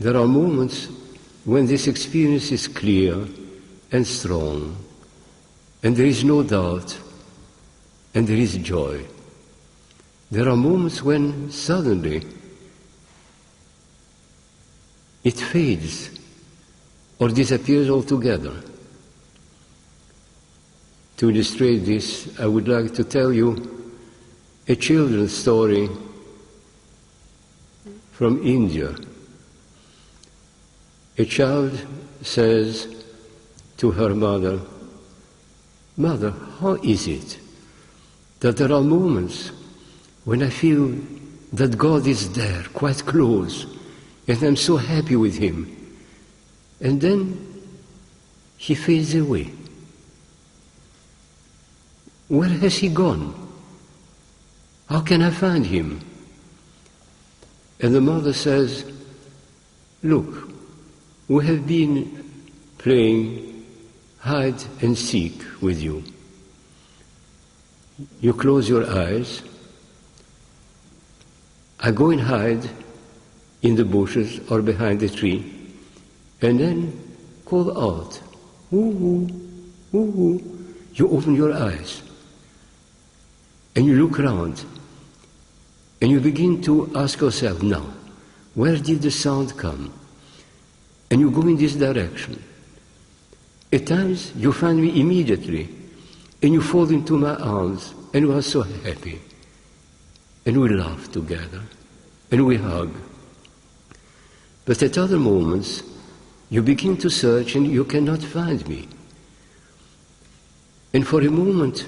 There are moments when this experience is clear and strong, and there is no doubt, and there is joy. There are moments when suddenly it fades or disappears altogether. To illustrate this, I would like to tell you a children's story from India. A child says to her mother, "Mother, how is it that there are moments when I feel that God is there, quite close, and I'm so happy with Him, and then He fades away? Where has He gone? How can I find Him?" And the mother says, "Look, we have been playing hide and seek with you. You close your eyes, I go and hide in the bushes or behind the tree, and then call out, woo-hoo, woo-hoo." You open your eyes, and you look around, and you begin to ask yourself, now, where did the sound come? And you go in this direction. At times, you find me immediately, and you fall into my arms, and we are so happy. And we laugh together, and we hug. But at other moments, you begin to search, and you cannot find me. And for a moment,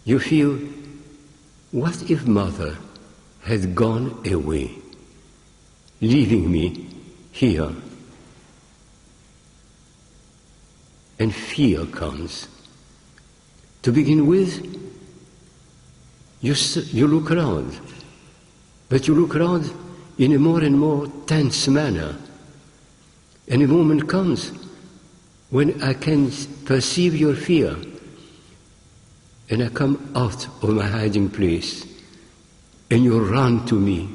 you feel, what if Mother had gone away, leaving me here? And fear comes. To begin with, you look around, but you look around in a more and more tense manner. And a moment comes when I can perceive your fear, and I come out of my hiding place, and you run to me,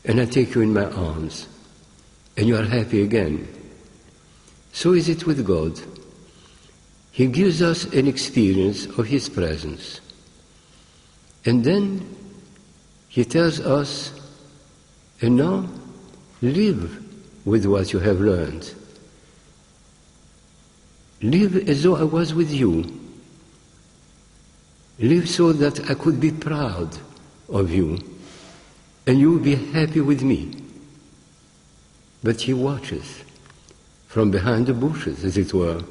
and I take you in my arms, and you are happy again. So is it with God. He gives us an experience of His presence, and then He tells us, and now live with what you have learned. Live as though I was with you. Live so that I could be proud of you, and you will be happy with me. But He watches from behind the bushes, as it were,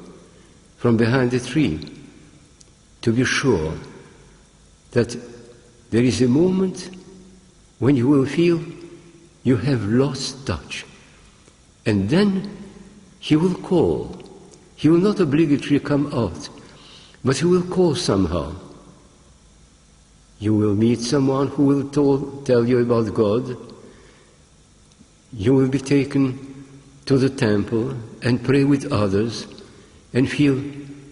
from behind the tree, to be sure that there is a moment when you will feel you have lost touch. And then He will call. He will not obligatory come out, but He will call somehow. You will meet someone who will tell you about God. You will be taken to the temple and pray with others and feel,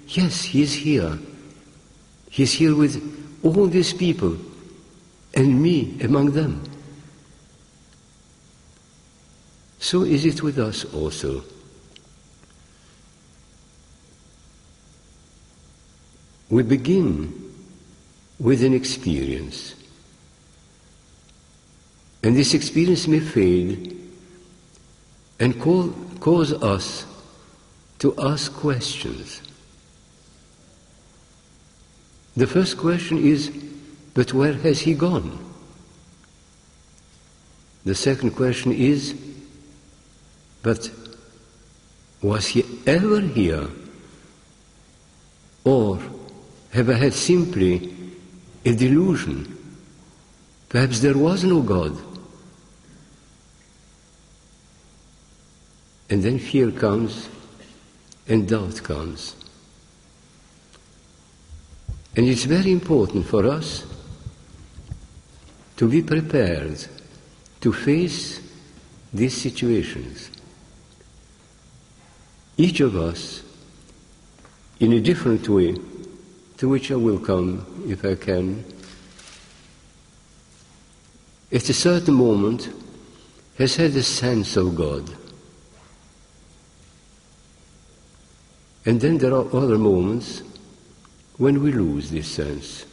yes, He is here. He is here with all these people and me among them. So is it with us also. We begin with an experience, and this experience may fade and cause us to ask questions. The first question is, but where has He gone? The second question is, but was He ever here? Or have I had simply a delusion? Perhaps there was no God. And then fear comes and doubt comes. And it's very important for us to be prepared to face these situations. Each of us, in a different way, to which I will come if I can, at a certain moment has had a sense of God. And then there are other moments when we lose this sense.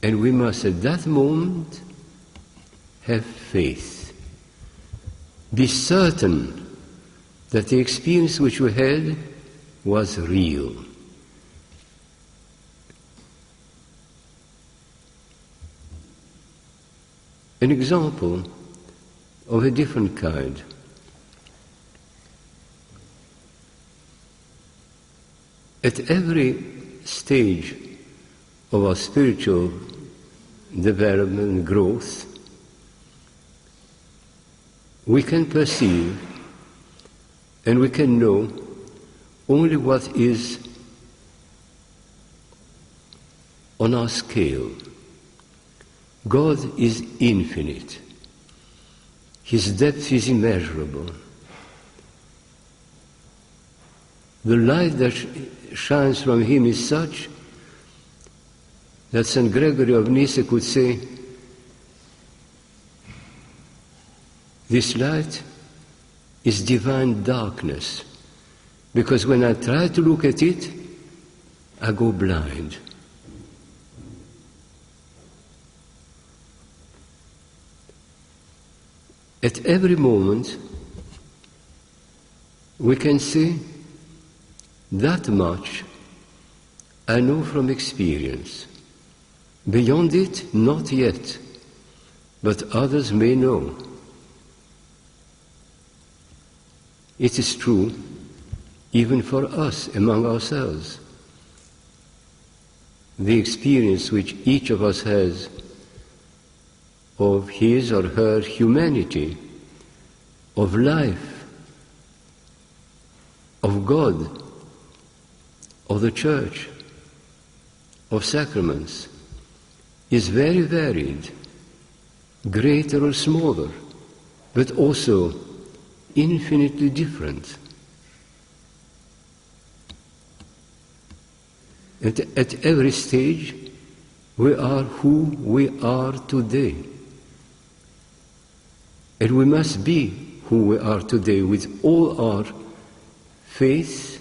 And we must at that moment have faith. Be certain that the experience which we had was real. An example of a different kind. At every stage of our spiritual development and growth, we can perceive and we can know only what is on our scale. God is infinite. His depth is immeasurable. The light that shines from him is such that St. Gregory of Nyssa could say, this light is divine darkness, because when I try to look at it, I go blind. At every moment, we can say, that much I know from experience. Beyond it, not yet, but others may know. It is true even for us among ourselves. The experience which each of us has of his or her humanity, of life, of God, of the Church, of sacraments, is very varied, greater or smaller, but also infinitely different. At every stage, we are who we are today. And we must be who we are today with all our faith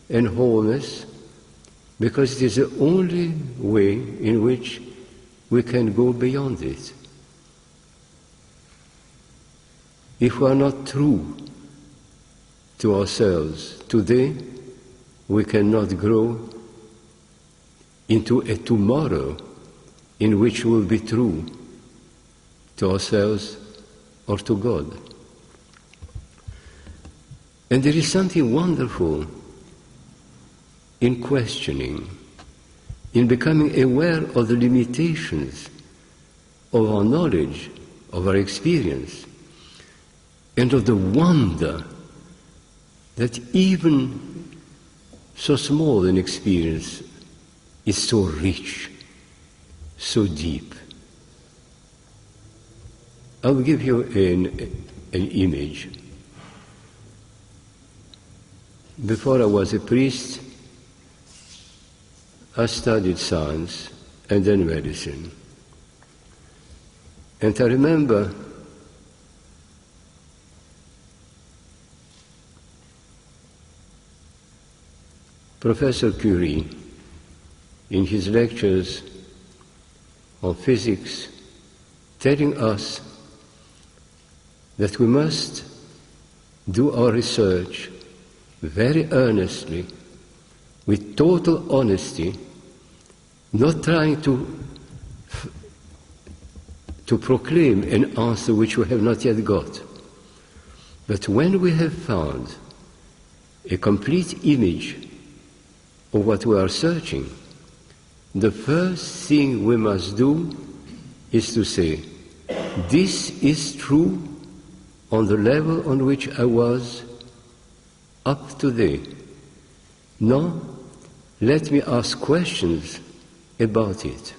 and wholeness, because it is the only way in which we can go beyond it. If we are not true to ourselves today, we cannot grow into a tomorrow in which we will be true to ourselves or to God. And there is something wonderful in questioning, in becoming aware of the limitations of our knowledge, of our experience, and of the wonder that even so small an experience is so rich, so deep. I'll give you an image. Before I was a priest, I studied science and then medicine. And I remember Professor Curie, in his lectures on physics, telling us that we must do our research very earnestly, with total honesty, not trying to proclaim an answer which we have not yet got. But when we have found a complete image of what we are searching, the first thing we must do is to say, this is true on the level on which I was up to date. Now, let me ask questions about it.